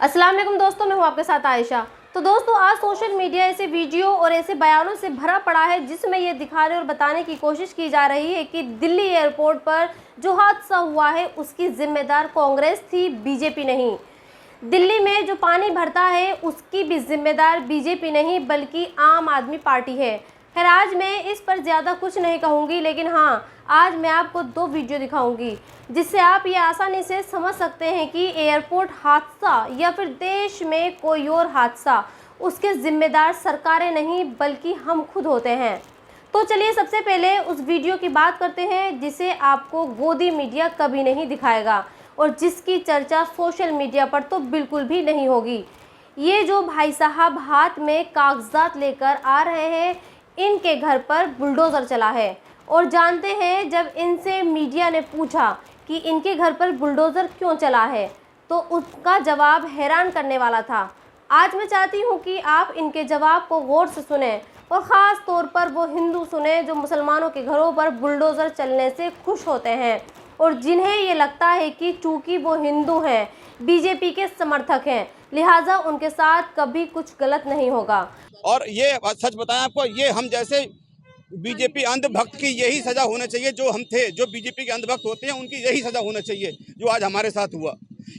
अस्सलाम वालेकुम दोस्तों, मैं हूं आपके साथ आयशा। तो दोस्तों, आज सोशल मीडिया ऐसे वीडियो और ऐसे बयानों से भरा पड़ा है जिसमें ये दिखाने और बताने की कोशिश की जा रही है कि दिल्ली एयरपोर्ट पर जो हादसा हुआ है उसकी जिम्मेदार कांग्रेस थी, बीजेपी नहीं। दिल्ली में जो पानी भरता है उसकी भी जिम्मेदार बीजेपी नहीं बल्कि आम आदमी पार्टी है। खैर, आज मैं इस पर ज़्यादा कुछ नहीं कहूँगी, लेकिन हाँ, आज मैं आपको दो वीडियो दिखाऊंगी जिससे आप ये आसानी से समझ सकते हैं कि एयरपोर्ट हादसा या फिर देश में कोई और हादसा उसके जिम्मेदार सरकारें नहीं बल्कि हम खुद होते हैं। तो चलिए सबसे पहले उस वीडियो की बात करते हैं जिसे आपको गोदी मीडिया कभी नहीं दिखाएगा और जिसकी चर्चा सोशल मीडिया पर तो बिल्कुल भी नहीं होगी। ये जो भाई साहब हाथ में कागजात लेकर आ रहे हैं, इनके घर पर बुलडोज़र चला है। और जानते हैं, जब इनसे मीडिया ने पूछा कि इनके घर पर बुलडोज़र क्यों चला है तो उसका जवाब हैरान करने वाला था। आज मैं चाहती हूँ कि आप इनके जवाब को गौर से सुने और ख़ास तौर पर वो हिंदू सुने जो मुसलमानों के घरों पर बुलडोज़र चलने से खुश होते हैं और जिन्हें ये लगता है कि चूँकि वो हिंदू हैं, बीजेपी के समर्थक हैं, लिहाजा उनके साथ कभी कुछ गलत नहीं होगा। और ये सच बताएं आपको, ये हम जैसे बीजेपी अंधभक्त की यही सजा होना चाहिए। जो हम थे, जो बीजेपी के अंधभक्त होते हैं, उनकी यही सजा होना चाहिए जो आज हमारे साथ हुआ।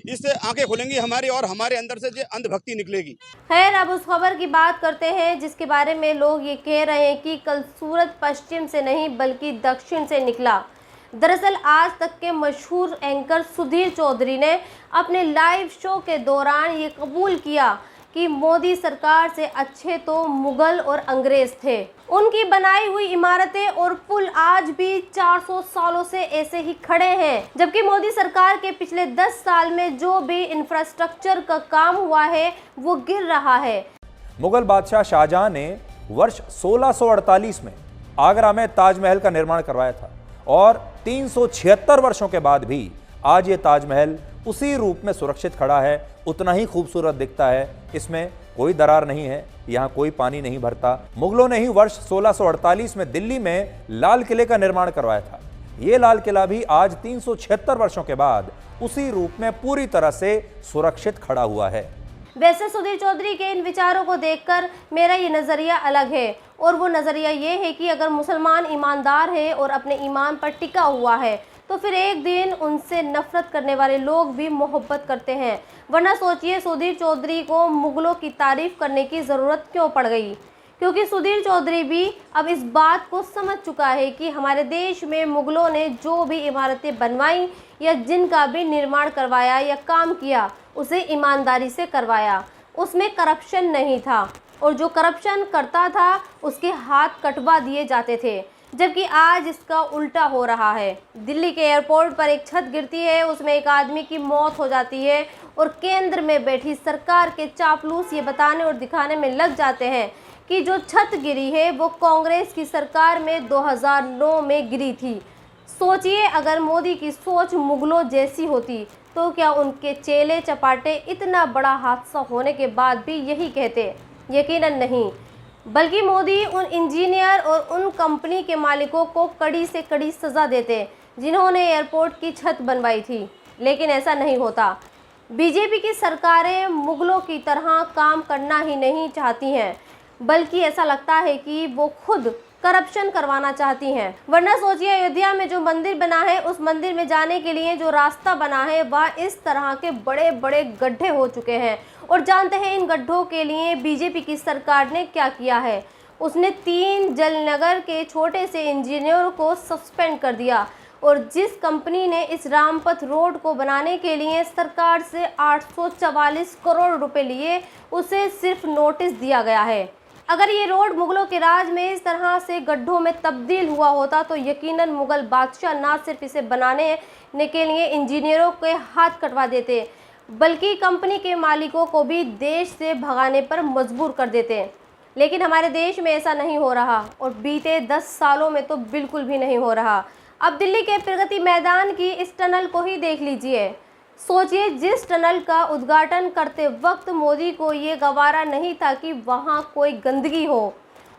इससे आंखें खुलेंगी हमारी और हमारे अंदर से जो अंधभक्ति निकलेगी। खैर, अब उस खबर की बात करते हैं जिसके बारे में लोग ये कह रहे हैं कि कल सूरज पश्चिम से नहीं बल्कि दक्षिण से निकला। दरअसल आज तक के मशहूर एंकर सुधीर चौधरी ने अपने लाइव शो के दौरान ये कबूल किया कि मोदी सरकार से अच्छे तो मुगल और अंग्रेज थे। उनकी बनाई हुई इमारतें और पुल आज भी 400 सालों से ऐसे ही खड़े हैं, जबकि मोदी सरकार के पिछले 10 साल में जो भी इंफ्रास्ट्रक्चर का काम हुआ है वो गिर रहा है। मुगल बादशाह शाहजहां ने वर्ष 1648 में आगरा में ताजमहल का निर्माण करवाया था और 376 वर्षों के बाद भी आज ये ताजमहल उसी रूप में सुरक्षित खड़ा है, उतना ही खूबसूरत दिखता है। इसमें कोई दरार नहीं है, यहाँ कोई पानी नहीं भरता। मुगलों ने ही वर्ष 1648 में दिल्ली में लाल किले का निर्माण करवाया था। ये लाल किला भी आज 376 वर्षों के बाद उसी रूप में पूरी तरह से सुरक्षित खड़ा हुआ है। वैसे सुधीर चौधरी के इन विचारों को देखकर मेरा ये नज़रिया अलग है और वो नज़रिया ये है कि अगर मुसलमान ईमानदार है और अपने ईमान पर टिका हुआ है तो फिर एक दिन उनसे नफरत करने वाले लोग भी मोहब्बत करते हैं। वरना सोचिए, सुधीर चौधरी को मुगलों की तारीफ करने की ज़रूरत क्यों पड़ गई, क्योंकि सुधीर चौधरी भी अब इस बात को समझ चुका है कि हमारे देश में मुगलों ने जो भी इमारतें बनवाई या जिनका भी निर्माण करवाया या काम किया उसे ईमानदारी से करवाया, उसमें करप्शन नहीं था और जो करप्शन करता था उसके हाथ कटवा दिए जाते थे। जबकि आज इसका उल्टा हो रहा है। दिल्ली के एयरपोर्ट पर एक छत गिरती है, उसमें एक आदमी की मौत हो जाती है और केंद्र में बैठी सरकार के चापलूस ये बताने और दिखाने में लग जाते हैं कि जो छत गिरी है वो कांग्रेस की सरकार में 2009 में गिरी थी। सोचिए, अगर मोदी की सोच मुगलों जैसी होती तो क्या उनके चेले चपाटे इतना बड़ा हादसा होने के बाद भी यही कहते? यकीनन नहीं, बल्कि मोदी उन इंजीनियर और उन कंपनी के मालिकों को कड़ी से कड़ी सज़ा देते जिन्होंने एयरपोर्ट की छत बनवाई थी। लेकिन ऐसा नहीं होता। बीजेपी की सरकारें मुगलों की तरह काम करना ही नहीं चाहती हैं, बल्कि ऐसा लगता है कि वो खुद करप्शन करवाना चाहती हैं। वरना सोचिए, अयोध्या में जो मंदिर बना है उस मंदिर में जाने के लिए जो रास्ता बना है वह इस तरह के बड़े बड़े गड्ढे हो चुके हैं। और जानते हैं इन गड्ढों के लिए बीजेपी की सरकार ने क्या किया है? उसने 3 जलनगर के छोटे से इंजीनियरों को सस्पेंड कर दिया और जिस कंपनी ने इस रामपथ रोड को बनाने के लिए सरकार से 844 करोड़ रुपए लिए, उसे सिर्फ नोटिस दिया गया है। अगर ये रोड मुगलों के राज में इस तरह से गड्ढों में तब्दील हुआ होता तो यकीनन मुगल बादशाह न सिर्फ इसे बनाने के लिए इंजीनियरों के हाथ कटवा देते बल्कि कंपनी के मालिकों को भी देश से भगाने पर मजबूर कर देते। लेकिन हमारे देश में ऐसा नहीं हो रहा और बीते 10 सालों में तो बिल्कुल भी नहीं हो रहा। अब दिल्ली के प्रगति मैदान की इस टनल को ही देख लीजिए। सोचिए, जिस टनल का उद्घाटन करते वक्त मोदी को ये गवारा नहीं था कि वहाँ कोई गंदगी हो,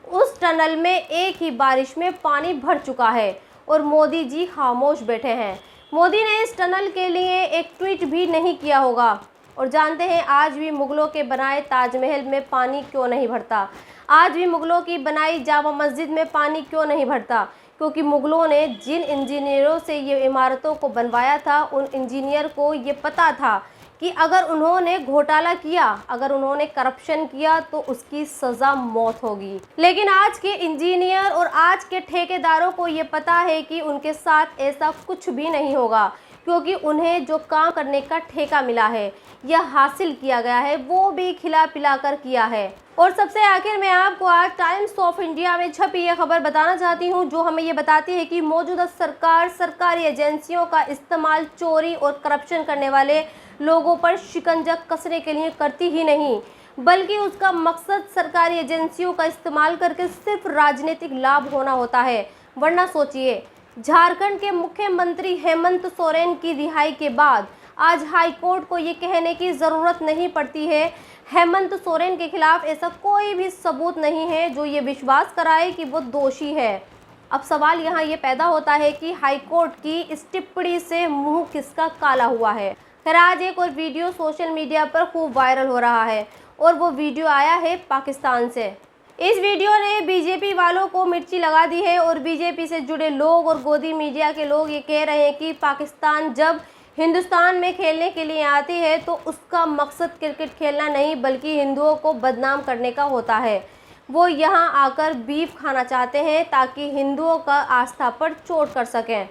उस टनल में एक ही बारिश में पानी भर चुका है और मोदी जी खामोश बैठे हैं। मोदी ने इस टनल के लिए एक ट्वीट भी नहीं किया होगा। और जानते हैं आज भी मुगलों के बनाए ताजमहल में पानी क्यों नहीं भरता, आज भी मुगलों की बनाई जामा मस्जिद में पानी क्यों नहीं भरता, क्योंकि मुगलों ने जिन इंजीनियरों से ये इमारतों को बनवाया था उन इंजीनियर को ये पता था कि अगर उन्होंने घोटाला किया, अगर उन्होंने करप्शन किया तो उसकी सज़ा मौत होगी। लेकिन आज के इंजीनियर और आज के ठेकेदारों को ये पता है कि उनके साथ ऐसा कुछ भी नहीं होगा, क्योंकि उन्हें जो काम करने का ठेका मिला है या हासिल किया गया है वो भी खिला पिला कर किया है। और सबसे आखिर में आपको आज टाइम्स ऑफ इंडिया में छपी यह खबर बताना चाहती हूँ, जो हमें ये बताती है कि मौजूदा सरकार सरकारी एजेंसियों का इस्तेमाल चोरी और करप्शन करने वाले लोगों पर शिकंजा कसने के लिए करती ही नहीं, बल्कि उसका मकसद सरकारी एजेंसियों का इस्तेमाल करके सिर्फ राजनीतिक लाभ होना होता है। वरना सोचिए, झारखंड के मुख्यमंत्री हेमंत सोरेन की रिहाई के बाद आज हाई कोर्ट को ये कहने की ज़रूरत नहीं पड़ती है हेमंत सोरेन के खिलाफ ऐसा कोई भी सबूत नहीं है जो ये विश्वास कराए कि वो दोषी है। अब सवाल यहाँ ये पैदा होता है कि हाई कोर्ट की इस टिप्पणी से मुंह किसका काला हुआ है। खैर, आज एक और वीडियो सोशल मीडिया पर खूब वायरल हो रहा है और वो वीडियो आया है पाकिस्तान से। इस वीडियो ने बीजेपी वालों को मिर्ची लगा दी है और बीजेपी से जुड़े लोग और गोदी मीडिया के लोग ये कह रहे हैं कि पाकिस्तान जब हिंदुस्तान में खेलने के लिए आती है तो उसका मकसद क्रिकेट खेलना नहीं बल्कि हिंदुओं को बदनाम करने का होता है। वो यहाँ आकर बीफ खाना चाहते हैं ताकि हिंदुओं का आस्था पर चोट कर सकें।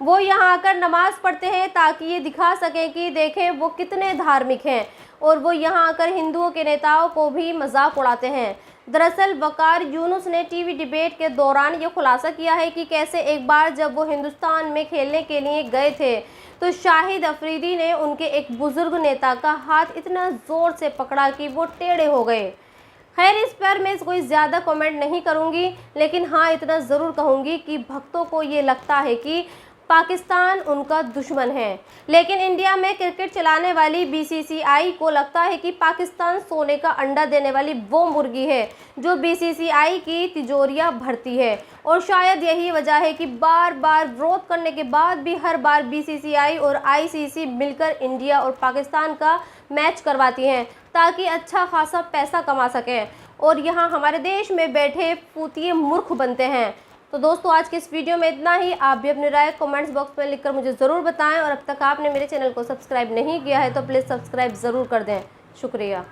वो यहाँ आकर नमाज़ पढ़ते हैं ताकि ये दिखा सकें कि देखें वो कितने धार्मिक हैं, और वो यहाँ आकर हिंदुओं के नेताओं को भी मजाक उड़ाते हैं। दरअसल वकार यूनुस ने टीवी डिबेट के दौरान ये खुलासा किया है कि कैसे एक बार जब वो हिंदुस्तान में खेलने के लिए गए थे तो शाहिद अफरीदी ने उनके एक बुजुर्ग नेता का हाथ इतना ज़ोर से पकड़ा कि वो टेढ़े हो गए। खैर, इस पर मैं कोई ज़्यादा कमेंट नहीं करूँगी, लेकिन हाँ इतना ज़रूर कहूँगी कि भक्तों को ये लगता है कि पाकिस्तान उनका दुश्मन है, लेकिन इंडिया में क्रिकेट चलाने वाली बीसीसीआई को लगता है कि पाकिस्तान सोने का अंडा देने वाली वो मुर्गी है जो बीसीसीआई की तिजोरियां भरती है। और शायद यही वजह है कि बार बार विरोध करने के बाद भी हर बार बीसीसीआई और आईसीसी मिलकर इंडिया और पाकिस्तान का मैच करवाती हैं ताकि अच्छा खासा पैसा कमा सकें और यहाँ हमारे देश में बैठे फूतिए मूर्ख बनते हैं। तो दोस्तों, आज के इस वीडियो में इतना ही। आप भी अपनी राय कमेंट्स बॉक्स में लिखकर मुझे ज़रूर बताएं और अब तक आपने मेरे चैनल को सब्सक्राइब नहीं किया है तो प्लीज़ सब्सक्राइब ज़रूर कर दें। शुक्रिया।